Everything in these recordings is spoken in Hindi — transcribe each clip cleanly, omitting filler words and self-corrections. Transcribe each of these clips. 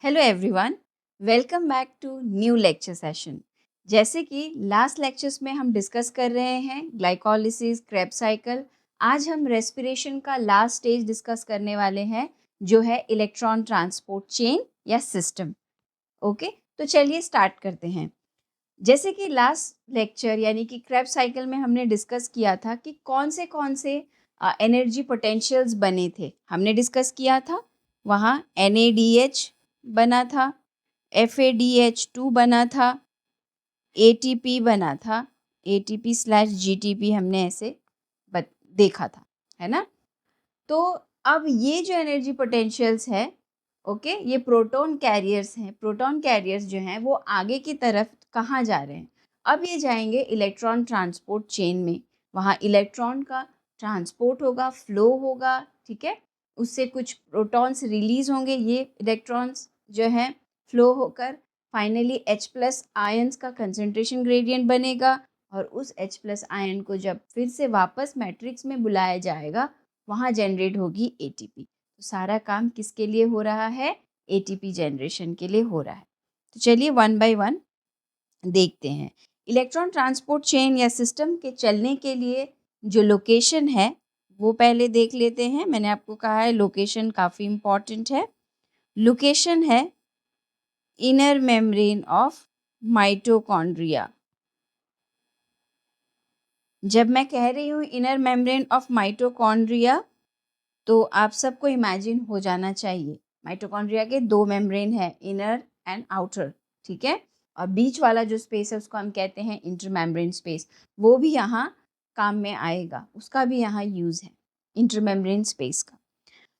Hello everyone, welcome back to new lecture session. जैसे कि लास्ट लेक्चर्स में हम डिस्कस कर रहे हैं ग्लाइकोलिसिस, क्रेब्स साइकिल। आज हम रेस्पिरेशन का लास्ट स्टेज डिस्कस करने वाले हैं, जो है इलेक्ट्रॉन ट्रांसपोर्ट चेन या सिस्टम। ओके, तो चलिए स्टार्ट करते हैं। जैसे कि लास्ट लेक्चर यानी कि क्रेब्स साइकिल में हमने डिस्कस किया था कि कौन से एनर्जी पोटेंशियल्स बने थे। हमने डिस्कस किया था वहाँ NADH बना था, FADH2 बना था, ATP बना था, ATP/GTP हमने ऐसे देखा था, है ना। तो अब ये जो एनर्जी पोटेंशियल्स है, ओके, ये प्रोटॉन कैरियर्स हैं। प्रोटॉन कैरियर्स जो हैं वो आगे की तरफ कहाँ जा रहे हैं? अब ये जाएंगे इलेक्ट्रॉन ट्रांसपोर्ट चेन में। वहाँ इलेक्ट्रॉन का ट्रांसपोर्ट होगा, फ्लो होगा, ठीक है। उससे कुछ प्रोटॉन्स रिलीज होंगे, ये इलेक्ट्रॉन्स जो हैं फ्लो होकर फाइनली H+ आयंस का कंसंट्रेशन ग्रेडियंट बनेगा, और उस H+ आयन को जब फिर से वापस मैट्रिक्स में बुलाया जाएगा, वहाँ जनरेट होगी ATP। तो सारा काम किसके लिए हो रहा है? ATP जनरेशन के लिए हो रहा है। तो चलिए वन बाय वन देखते हैं। इलेक्ट्रॉन ट्रांसपोर्ट चेन या सिस्टम के चलने के लिए जो लोकेशन है वो पहले देख लेते हैं। मैंने आपको कहा है लोकेशन काफ़ी इम्पॉर्टेंट है। लोकेशन है इनर मेम्ब्रेन ऑफ माइटोकॉन्ड्रिया। जब मैं कह रही हूँ इनर मेम्ब्रेन ऑफ माइटोकॉन्ड्रिया, तो आप सबको इमेजिन हो जाना चाहिए माइटोकॉन्ड्रिया के दो मेम्ब्रेन है, इनर एंड आउटर, ठीक है। और बीच वाला जो स्पेस है उसको हम कहते हैं इंटरमेम्ब्रेन स्पेस। वो भी यहाँ काम में आएगा, उसका भी यहाँ यूज़ है इंटरमेम्ब्रेन स्पेस का।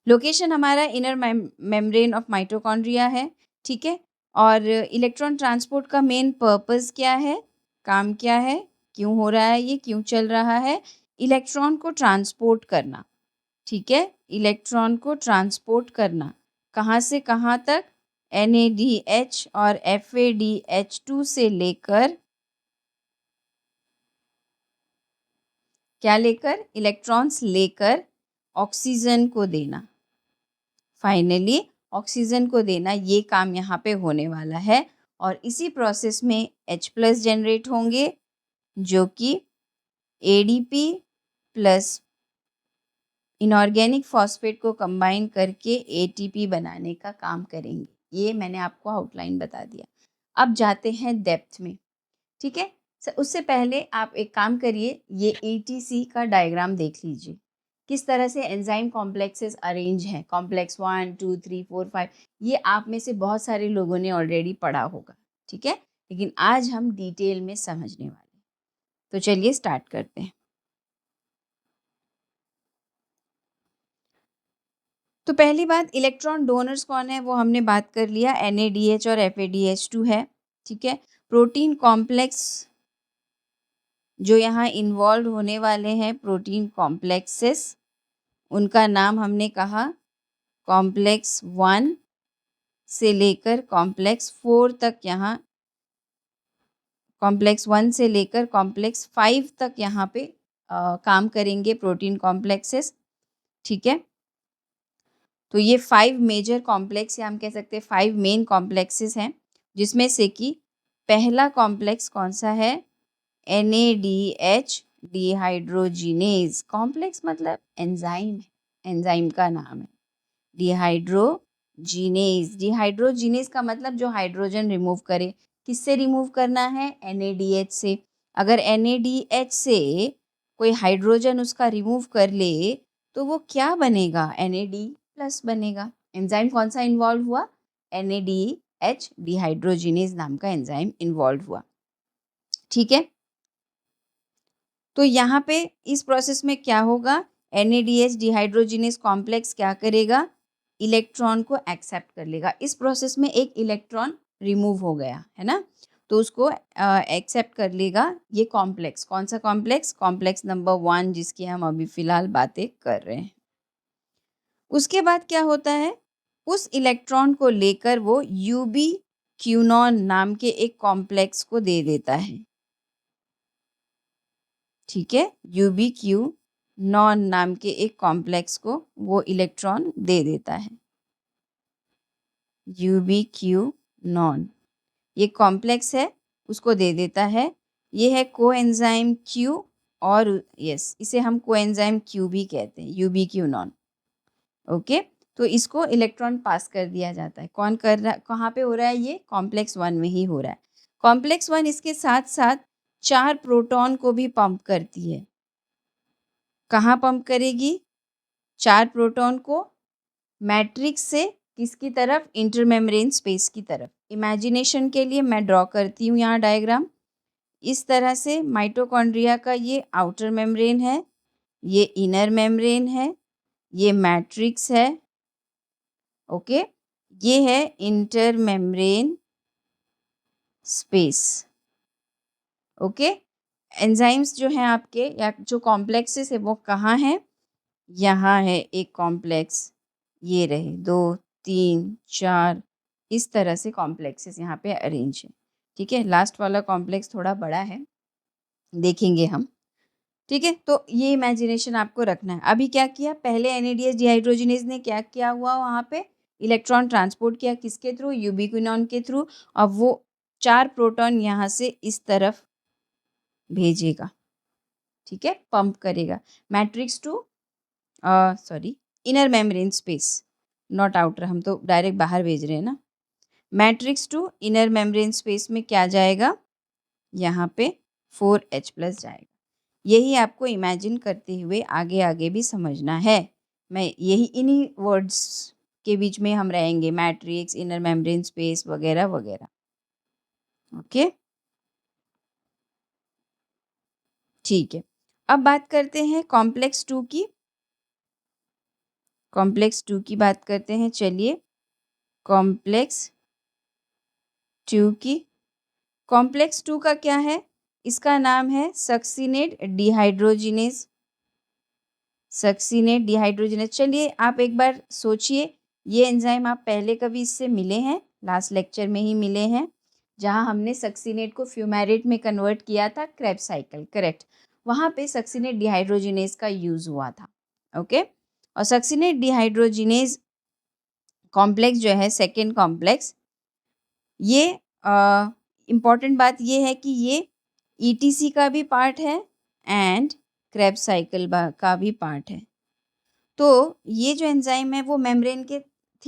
लोकेशन हमारा इनर मेम्ब्रेन ऑफ माइटोकॉन्ड्रिया है, ठीक है। और इलेक्ट्रॉन ट्रांसपोर्ट का मेन पर्पस क्या है, काम क्या है, क्यों हो रहा है, ये क्यों चल रहा है? इलेक्ट्रॉन को ट्रांसपोर्ट करना, ठीक है। इलेक्ट्रॉन को ट्रांसपोर्ट करना कहाँ से कहाँ तक? NADH और FADH2 से लेकर क्या लेकर? इलेक्ट्रॉन्स लेकर ऑक्सीजन को देना, फाइनली ऑक्सीजन को देना, ये काम यहाँ पे होने वाला है। और इसी प्रोसेस में H+ जनरेट होंगे, जो कि ADP प्लस इनऑर्गेनिक फॉस्फेट को कंबाइन करके ATP बनाने का काम करेंगे। ये मैंने आपको आउटलाइन बता दिया। अब जाते हैं डेप्थ में, ठीक है। उससे पहले आप एक काम करिए, ये ETC का डायग्राम देख लीजिए, किस तरह से एंजाइम कॉम्प्लेक्सेस अरेंज हैं। कॉम्प्लेक्स 1 2 3 4 5, ये आप में से बहुत सारे लोगों ने ऑलरेडी पढ़ा होगा, ठीक है। लेकिन आज हम डिटेल में समझने वाले हैं। तो चलिए स्टार्ट करते हैं। तो पहली बात, इलेक्ट्रॉन डोनर्स कौन है वो हमने बात कर लिया, NADH और FADH2 है, ठीक है। प्रोटीन कॉम्प्लेक्स जो यहाँ इन्वॉल्व होने वाले हैं, प्रोटीन कॉम्प्लेक्सेस, उनका नाम हमने कहा कॉम्प्लेक्स 1 से लेकर कॉम्प्लेक्स 4 तक, यहाँ कॉम्प्लेक्स 1 से लेकर कॉम्प्लेक्स 5 तक यहाँ पे काम करेंगे प्रोटीन कॉम्प्लेक्सेस, ठीक है। तो ये 5 मेजर कॉम्प्लेक्स, या हम कह सकते हैं 5 मेन कॉम्प्लेक्सेस हैं, जिसमें से कि पहला कॉम्प्लेक्स कौन सा है? NADH डिहाइड्रोजिनेज कॉम्प्लेक्स, मतलब एंजाइम है, एंजाइम का नाम है डिहाइड्रोजिनेज। डिहाइड्रोजिनेज का मतलब जो हाइड्रोजन रिमूव करे। किससे रिमूव करना है? NADH से। अगर NADH से कोई हाइड्रोजन उसका रिमूव कर ले तो वो क्या बनेगा? NAD+ बनेगा। एंजाइम कौन सा इन्वॉल्व हुआ? NADH डिहाइड्रोजिनेज नाम का एंजाइम इन्वॉल्व हुआ, ठीक है। तो यहाँ पे इस प्रोसेस में क्या होगा? NADH डिहाइड्रोजिनेज कॉम्प्लेक्स क्या करेगा? इलेक्ट्रॉन को एक्सेप्ट कर लेगा। इस प्रोसेस में एक इलेक्ट्रॉन रिमूव हो गया है ना, तो उसको एक्सेप्ट कर लेगा ये कॉम्प्लेक्स। कौन सा कॉम्प्लेक्स? कॉम्प्लेक्स नंबर 1, जिसकी हम अभी फ़िलहाल बातें कर रहे हैं। उसके बाद क्या होता है? उस इलेक्ट्रॉन को लेकर वो यूबीक्विनोन नाम के एक कॉम्प्लेक्स को दे देता है, ठीक है। यूबीक्विनोन नाम के एक कॉम्प्लेक्स को वो इलेक्ट्रॉन दे देता है। यूबिक्यूनॉन। ये कॉम्प्लेक्स है, उसको दे देता है। ये है कोएंजाइम क्यू और यस, इसे हम कोएंजाइम क्यू भी कहते हैं, यूबिक्यूनॉन। ओके, तो इसको इलेक्ट्रॉन पास कर दिया जाता है। कौन कर रहा, कहाँ पे हो रहा है? ये कॉम्प्लेक्स 1 में ही हो रहा है। कॉम्प्लेक्स 1 इसके साथ साथ 4 प्रोटॉन को भी पंप करती है। कहाँ पंप करेगी? 4 प्रोटॉन को मैट्रिक्स से किसकी तरफ? इंटरमेम्ब्रेन स्पेस की तरफ। इमेजिनेशन के लिए मैं ड्रॉ करती हूँ यहाँ डायग्राम। इस तरह से माइटोकॉन्ड्रिया का ये आउटर मेम्ब्रेन है, ये इनर मेम्ब्रेन है, ये मैट्रिक्स है। ओके, ये है inter membrane space. Okay, enzymes जो हैं आपके या जो कॉम्प्लेक्सेस है वो कहाँ हैं? यहाँ है एक कॉम्प्लेक्स, ये रहे 2 3 4, इस तरह से कॉम्प्लेक्सेस यहाँ पे अरेंज है। ठीक है, लास्ट वाला कॉम्प्लेक्स थोड़ा बड़ा है, देखेंगे हम। ठीक है, तो ये इमेजिनेशन आपको रखना है। अभी क्या किया? पहले NADH डिहाइड्रोजिनेज ने क्या किया हुआ वहाँ पे? इलेक्ट्रॉन ट्रांसपोर्ट किया, किसके थ्रू? यूबिक्विनॉन के थ्रू। अब वो 4 प्रोटॉन यहाँ से इस तरफ भेजेगा। ठीक है, पंप करेगा matrix to sorry inner membrane space, not outer, हम तो डायरेक्ट बाहर भेज रहे हैं ना। Matrix to inner membrane space में क्या जाएगा? यहाँ पे 4H+ जाएगा। यही आपको इमेजिन करते हुए आगे आगे भी समझना है। मैं यही इन्हीं वर्ड्स के बीच में हम रहेंगे, मैट्रिक्स, इनर मेम्ब्रेन स्पेस वगैरह वगैरह। ओके, ठीक है। अब बात करते हैं कॉम्प्लेक्स 2 की। कॉम्प्लेक्स 2 की बात करते हैं। चलिए, कॉम्प्लेक्स 2 की। कॉम्प्लेक्स 2 का क्या है? इसका नाम है सक्सिनेट डिहाइड्रोजिनेज। Succinate dehydrogenase. चलिए आप एक बार सोचिए, ये एंजाइम आप पहले कभी इससे मिले हैं? लास्ट लेक्चर में ही मिले हैं, जहाँ हमने सक्सिनेट को फ्यूमेरेट में कन्वर्ट किया था, क्रेब्स साइकिल, करेक्ट। वहाँ पे सक्सिनेट डिहाइड्रोजिनेज का यूज़ हुआ था। ओके, और सक्सिनेट डिहाइड्रोजिनेज कॉम्प्लेक्स जो है, सेकेंड कॉम्प्लेक्स, ये इम्पॉर्टेंट बात ये है कि ये ETC का भी पार्ट है एंड क्रेब्स साइकिल का भी पार्ट है। तो ये जो एंजाइम है वो मेम्ब्रेन के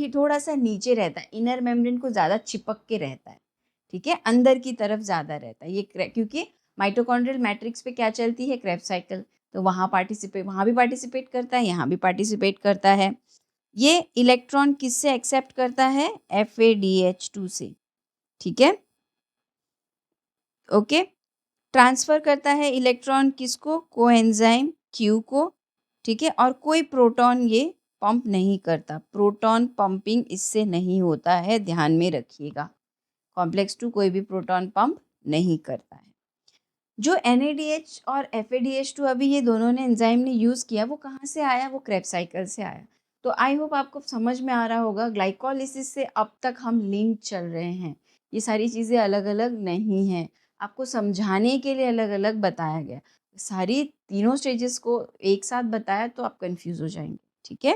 थोड़ा सा नीचे रहता है, इनर मेम्ब्रेन को ज़्यादा चिपक के रहता है। ठीक है, अंदर की तरफ ज़्यादा रहता है ये, क्योंकि माइटोकॉन्ड्रियल मैट्रिक्स पे क्या चलती है? Krebs cycle. तो वहाँ भी पार्टिसिपेट करता है, यहाँ भी पार्टिसिपेट करता है। ये इलेक्ट्रॉन किससे एक्सेप्ट करता है? FADH2 से। ठीक है, ओके, ट्रांसफ़र करता है इलेक्ट्रॉन किसको? कोएंजाइम Q को। ठीक है, और कोई प्रोटॉन ये पंप नहीं करता, प्रोटॉन पंपिंग इससे नहीं होता है, ध्यान में रखिएगा। कॉम्प्लेक्स 2 कोई भी प्रोटॉन पंप नहीं करता है। जो NADH और FADH2 अभी ये दोनों ने एंजाइम ने यूज़ किया, वो कहाँ से आया? वो क्रेब्स साइकिल से आया। तो आई होप आपको समझ में आ रहा होगा, ग्लाइकोलिसिस से अब तक हम लिंक चल रहे हैं। ये सारी चीज़ें अलग अलग नहीं हैं, आपको समझाने के लिए अलग अलग बताया गया। सारी तीनों स्टेजेस को एक साथ बताया तो आप कंफ्यूज हो जाएंगे। ठीक है,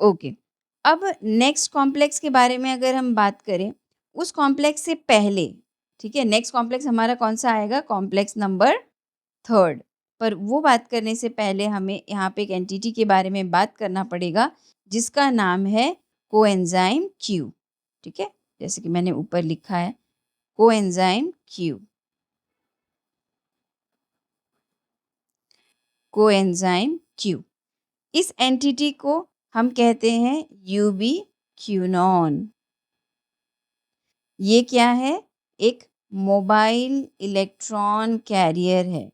ओके। अब नेक्स्ट कॉम्प्लेक्स के बारे में अगर हम बात करें, उस कॉम्प्लेक्स से पहले, ठीक है, नेक्स्ट कॉम्प्लेक्स हमारा कौन सा आएगा? Complex number 3। पर वो बात करने से पहले हमें यहाँ पे एक एंटिटी के बारे में बात करना पड़ेगा, जिसका नाम है कोएंजाइम Q। ठीक है, जैसे कि मैंने ऊपर लिखा है, कोएंजाइम Q। कोएंजाइम Q, इस एंटिटी को हम कहते हैं यूबिक्विनॉन। ये क्या है? एक मोबाइल इलेक्ट्रॉन कैरियर है।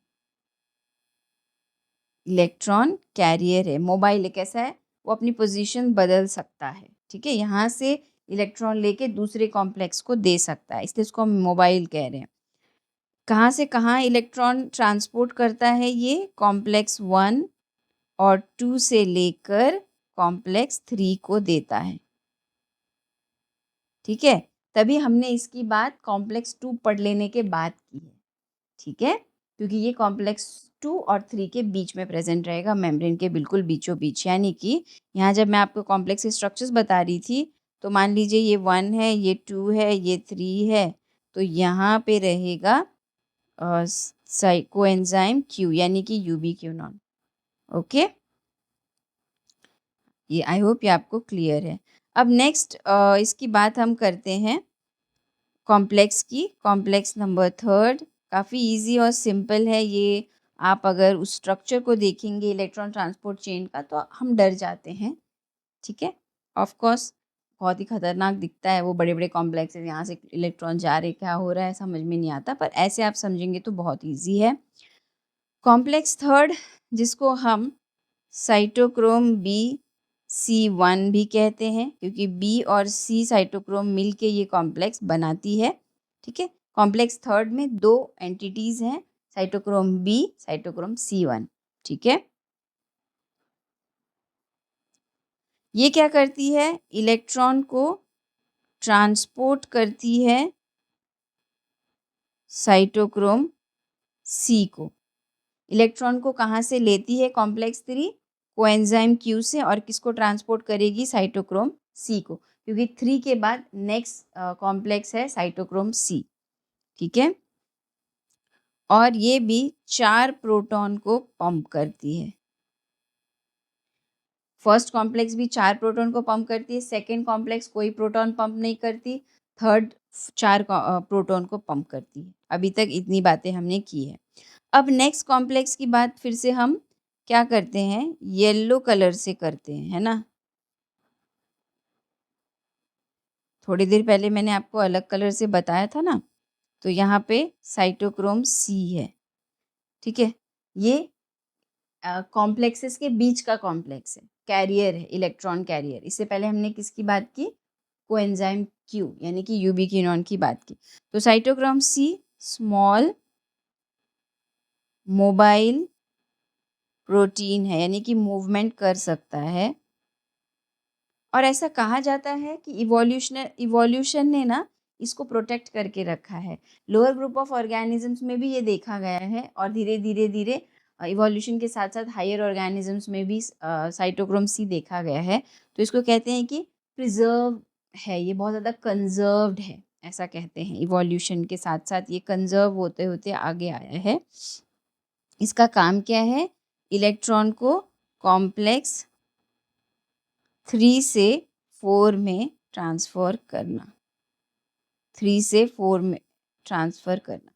इलेक्ट्रॉन कैरियर है, मोबाइल कैसा है? वो अपनी पोजीशन बदल सकता है। ठीक है, यहाँ से इलेक्ट्रॉन लेके दूसरे कॉम्प्लेक्स को दे सकता है, इसलिए इसको हम मोबाइल कह रहे हैं। कहाँ से कहाँ इलेक्ट्रॉन ट्रांसपोर्ट करता है ये? कॉम्प्लेक्स 1 और 2 से लेकर कॉम्प्लेक्स 3 को देता है। ठीक है, तभी हमने इसकी बात कॉम्प्लेक्स 2 पढ़ लेने के बाद की है। ठीक है, क्योंकि ये कॉम्प्लेक्स 2 और 3 के बीच में प्रेजेंट रहेगा, मेम्ब्रेन के बिल्कुल बीचों बीच। यानी कि यहाँ जब मैं आपको कॉम्प्लेक्स स्ट्रक्चर्स बता रही थी, तो मान लीजिए ये 1 है, ये 2 है, ये 3 है, तो यहाँ पे रहेगा कोएंजाइम Q यानी कि यूबीक्विनोन। ओके, ये आई होप ये आपको क्लियर है। अब नेक्स्ट इसकी बात हम करते हैं कॉम्प्लेक्स की। कॉम्प्लेक्स नंबर 3 काफ़ी इजी और सिंपल है ये। आप अगर उस स्ट्रक्चर को देखेंगे इलेक्ट्रॉन ट्रांसपोर्ट चेन का तो हम डर जाते हैं, ठीक है। ऑफ कोर्स बहुत ही खतरनाक दिखता है, वो बड़े बड़े कॉम्प्लेक्स है, यहाँ से इलेक्ट्रॉन जा रहे, क्या हो रहा है समझ में नहीं आता, पर ऐसे आप समझेंगे तो बहुत ईजी है। कॉम्प्लेक्स 3 जिसको हम साइटोक्रोम B C1 भी कहते हैं, क्योंकि B और C साइटोक्रोम मिलके ये कॉम्प्लेक्स बनाती है, ठीक है। कॉम्प्लेक्स 3 में 2 एंटिटीज हैं, साइटोक्रोम B, साइटोक्रोम C1, ठीक है। ये क्या करती है, इलेक्ट्रॉन को ट्रांसपोर्ट करती है साइटोक्रोम C को। इलेक्ट्रॉन को कहाँ से लेती है कॉम्प्लेक्स 3, कोएंजाइम Q से, और किसको ट्रांसपोर्ट करेगी, साइटोक्रोम C को, क्योंकि 3 के बाद नेक्स्ट कॉम्प्लेक्स है साइटोक्रोम C, ठीक है। और ये भी 4 प्रोटॉन को पंप करती है। फर्स्ट कॉम्प्लेक्स भी 4 प्रोटॉन को पंप करती है, सेकेंड कॉम्प्लेक्स कोई प्रोटॉन पंप नहीं करती, थर्ड 4 प्रोटॉन को पंप करती है। अभी तक इतनी बातें हमने की है। अब नेक्स्ट कॉम्प्लेक्स की बात फिर से हम क्या करते हैं, येलो कलर से करते हैं, है ना। थोड़ी देर पहले मैंने आपको अलग कलर से बताया था ना, तो यहाँ पे साइटोक्रोम C है, ठीक है। ये कॉम्प्लेक्सेस के बीच का कॉम्प्लेक्स है, कैरियर है, इलेक्ट्रॉन कैरियर। इससे पहले हमने किसकी बात की, कोएंजाइम Q यानी कि यूबीक्विनोन की बात की। तो cytochrome C small mobile protein है, यानी कि मूवमेंट कर सकता है। और ऐसा कहा जाता है कि इवोल्यूशन ने ना इसको प्रोटेक्ट करके रखा है। लोअर ग्रुप ऑफ ऑर्गेनिजम्स में भी ये देखा गया है, और धीरे धीरे धीरे इवोल्यूशन के साथ साथ हायर ऑर्गेनिजम्स में भी साइटोक्रोम C देखा गया है। तो इसको कहते हैं कि प्रिजर्व है, ये बहुत ज़्यादा कंजर्व्ड है, ऐसा कहते हैं। इवोल्यूशन के साथ साथ ये कंजर्व होते होते आगे आया है। इसका काम क्या है, इलेक्ट्रॉन को कॉम्प्लेक्स 3 से 4 में ट्रांसफ़र करना, 3 से 4 में ट्रांसफ़र करना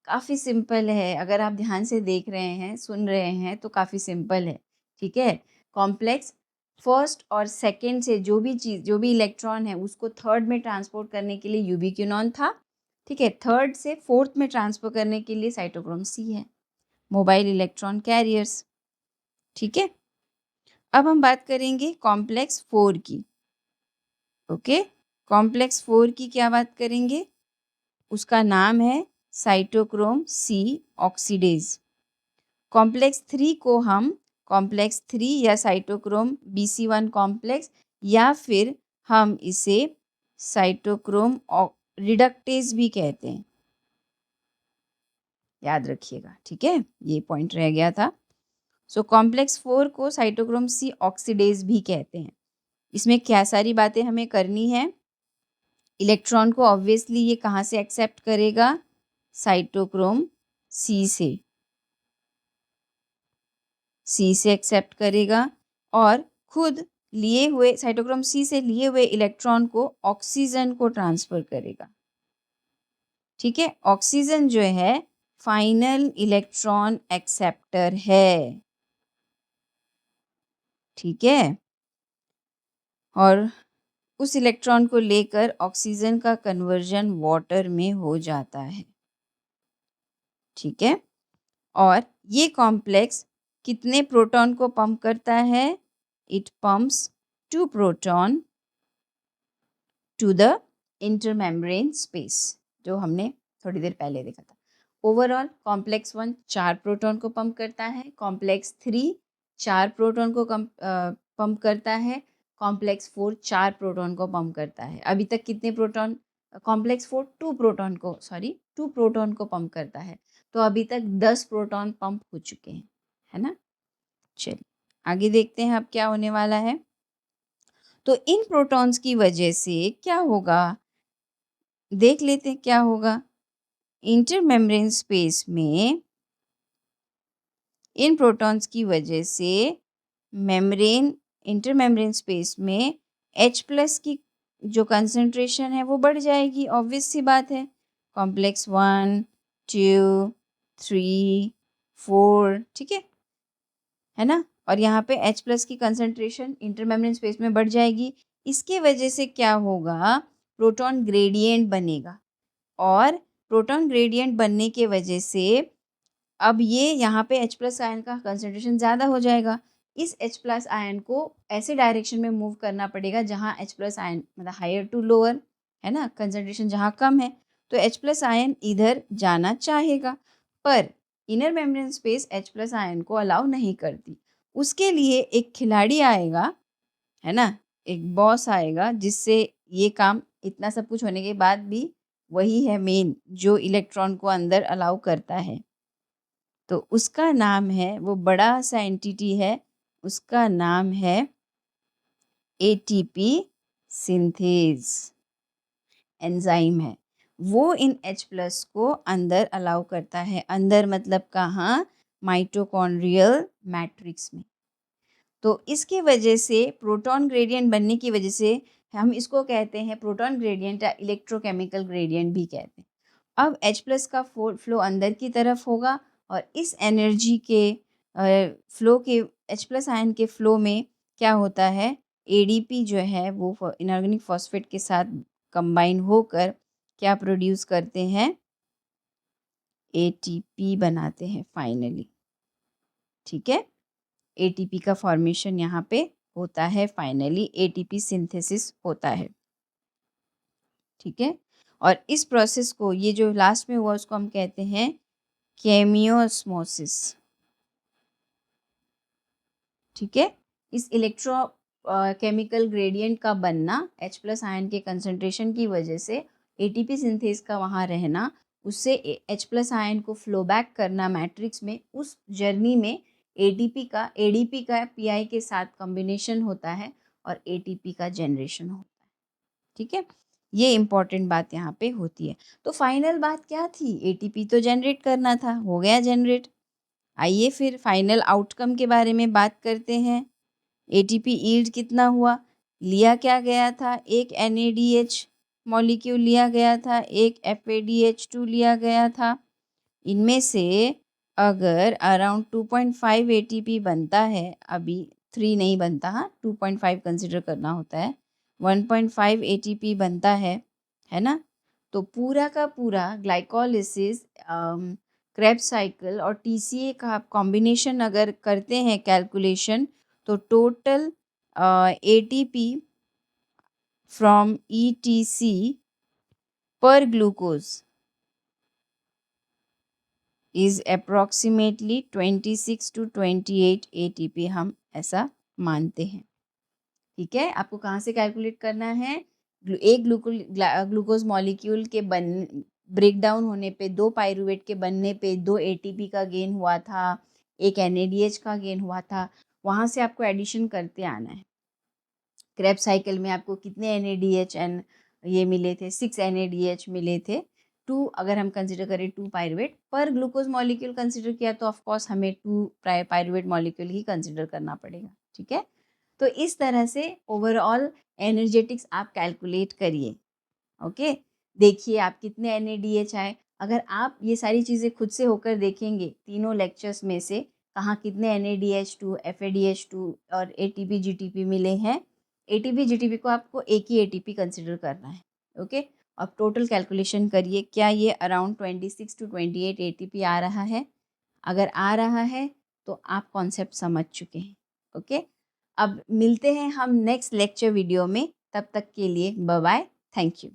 काफ़ी सिंपल है। अगर आप ध्यान से देख रहे हैं, सुन रहे हैं, तो काफ़ी सिंपल है, ठीक है। कॉम्प्लेक्स फर्स्ट और सेकंड से जो भी इलेक्ट्रॉन है उसको थर्ड में ट्रांसपोर्ट करने के लिए यूबीक्विनोन था, ठीक है। थर्ड से फोर्थ में ट्रांसफर करने के लिए साइटोक्रोम C है, मोबाइल इलेक्ट्रॉन कैरियर्स, ठीक है। अब हम बात करेंगे कॉम्प्लेक्स 4 की। ओके, कॉम्प्लेक्स 4 की क्या बात करेंगे, उसका नाम है साइटोक्रोम C ऑक्सीडेज। कॉम्प्लेक्स 3 को हम कॉम्प्लेक्स 3 या साइटोक्रोम BC1 कॉम्प्लेक्स, या फिर हम इसे साइटोक्रोम रिडक्टेज भी कहते हैं, याद रखिएगा, ठीक है। ये पॉइंट रह गया था। सो कॉम्प्लेक्स 4 को साइटोक्रोम C ऑक्सीडेज भी कहते हैं। इसमें क्या सारी बातें हमें करनी है, इलेक्ट्रॉन को ऑब्वियसली ये कहाँ से एक्सेप्ट करेगा, साइटोक्रोम C से एक्सेप्ट करेगा, और खुद लिए हुए साइटोक्रोम C से लिए हुए इलेक्ट्रॉन को ऑक्सीजन को ट्रांसफर करेगा, ठीक है। ऑक्सीजन जो है फाइनल इलेक्ट्रॉन एक्सेप्टर है, ठीक है। और उस इलेक्ट्रॉन को लेकर ऑक्सीजन का कन्वर्जन वाटर में हो जाता है, ठीक है। और ये कॉम्प्लेक्स कितने प्रोटॉन को पंप करता है, it pumps 2 proton to the intermembrane space, जो हमने थोड़ी देर पहले देखा था। ओवरऑल कॉम्प्लेक्स 1 4 प्रोटॉन को पंप करता है, कॉम्प्लेक्स 3 4 प्रोटॉन को पंप करता है, कॉम्प्लेक्स 4 4 प्रोटॉन को पंप करता है। अभी तक कितने प्रोटॉन, कॉम्प्लेक्स 4 2 प्रोटॉन को पंप करता है, तो अभी तक 10 प्रोटॉन पंप हो चुके हैं, है ना। चलिए आगे देखते हैं अब क्या होने वाला है। तो इन प्रोटॉन्स की वजह से क्या होगा, देख लेते हैं क्या होगा। इंटरमेम्ब्रेन स्पेस में इन प्रोटॉन्स की वजह से मेम्ब्रेन इंटरमेम्ब्रेन स्पेस में H+ की जो कंसंट्रेशन है वो बढ़ जाएगी, ऑब्वियस सी बात है। कॉम्प्लेक्स 1, 2, 3, 4, ठीक है ना। और यहाँ पे H+ की कंसंट्रेशन इंटरमेम्ब्रेन स्पेस में बढ़ जाएगी। इसके वजह से क्या होगा, प्रोटॉन ग्रेडियंट बनेगा, और प्रोटॉन ग्रेडियंट बनने के वजह से अब ये यहाँ पे H+ आयन का कंसंट्रेशन ज़्यादा हो जाएगा। इस H+ आयन को ऐसे डायरेक्शन में मूव करना पड़ेगा जहाँ H+ आयन मतलब हायर टू लोअर, है ना, कंसंट्रेशन जहाँ कम है, तो H+ आयन इधर जाना चाहेगा, पर inner membrane space H+ ion को अलाउ नहीं करती। उसके लिए एक खिलाड़ी आएगा, है ना, एक बॉस आएगा, जिससे ये काम इतना सब कुछ होने के बाद भी वही है मेन, जो इलेक्ट्रॉन को अंदर अलाउ करता है। तो उसका नाम है, वो बड़ा सा एंटिटी है, उसका नाम है ATP सिंथेज एंजाइम है। वो इन H+ को अंदर अलाउ करता है। अंदर मतलब कहाँ, माइटोकॉन्ड्रियल मैट्रिक्स में। तो इसके वजह से प्रोटॉन ग्रेडियंट बनने की वजह से हम इसको कहते हैं प्रोटॉन ग्रेडियंट या इलेक्ट्रोकेमिकल ग्रेडियंट भी कहते हैं। अब H+ का फ्लो अंदर की तरफ होगा, और इस एनर्जी के फ्लो के H+ आयन के फ्लो में क्या होता है, ADP जो है वो इनऑर्गेनिक फॉस्फेट के साथ कंबाइन होकर क्या प्रोड्यूस करते हैं, ATP बनाते हैं फाइनली, ठीक है। ATP का फॉर्मेशन यहाँ पे होता है, फाइनली ATP सिंथेसिस होता है, ठीक है। और इस प्रोसेस को, ये जो लास्ट में हुआ उसको हम कहते हैं केमियोस्मोसिस, ठीक है। इस इलेक्ट्रो केमिकल ग्रेडियंट का बनना H+ आयन के कंसंट्रेशन की वजह से, ATP सिंथेस का वहाँ रहना, उससे H+ आयन को फ्लो बैक करना मैट्रिक्स में, उस जर्नी में ADP का PI के साथ कॉम्बिनेशन होता है और ATP का जनरेशन होता है, ठीक है। ये इम्पॉर्टेंट बात यहाँ पे होती है। तो फाइनल बात क्या थी, ATP तो जनरेट करना था, हो गया जनरेट। आइए फिर फाइनल आउटकम के बारे में बात करते हैं। ATP यील्ड कितना हुआ, लिया क्या गया था, एक NADH मॉलिक्यूल लिया गया था, एक FADH2 लिया गया था। इनमें से अगर अराउंड 2.5 ATP बनता है, अभी 3 नहीं बनता, हाँ 2.5 कंसिडर करना होता है, 1.5 ATP बनता है ना, तो पूरा का पूरा ग्लाइकोलिसिस, क्रेब्स साइकिल और TCA का कॉम्बिनेशन अगर करते हैं कैलकुलेशन, तो टोटल ATP फ्रॉम ETC पर glucose is approximately 26 to 28 ATP, हम ऐसा मानते हैं, ठीक है। आपको कहाँ से कैलकुलेट करना है, एक ग्लूकोज मॉलिक्यूल के ब्रेक डाउन होने पे, 2 पायरूवेट के बनने पे 2 ATP का गेन हुआ था, एक NADH का गेन हुआ था, वहाँ से आपको एडिशन करते आना है। क्रेब्स साइकिल में आपको कितने NADH एंड ये मिले थे, 6 NADH मिले थे, 2 अगर हम कंसिडर करें 2 पायरूवेट पर ग्लूकोज मॉलिक्यूल कंसिडर किया तो ऑफकोर्स हमें 2 पायरूवेट मॉलिक्यूल ही कंसिडर करना पड़ेगा, ठीक है। तो इस तरह से ओवरऑल एनर्जेटिक्स आप कैलकुलेट करिए, ओके। देखिए आप कितने NADH आए, अगर आप ये सारी चीज़ें खुद से होकर देखेंगे तीनों लेक्चर्स में से, कहाँ कितने NADH2 FADH2 और ATP GTP मिले हैं, ATP GTP को आपको एक ही ATP कंसिडर करना है, ओके। अब टोटल कैलकुलेशन करिए, क्या ये अराउंड 26 to 28 ATP आ रहा है, अगर आ रहा है तो आप कॉन्सेप्ट समझ चुके हैं, ओके। अब मिलते हैं हम नेक्स्ट लेक्चर वीडियो में, तब तक के लिए बाय बाय, थैंक यू।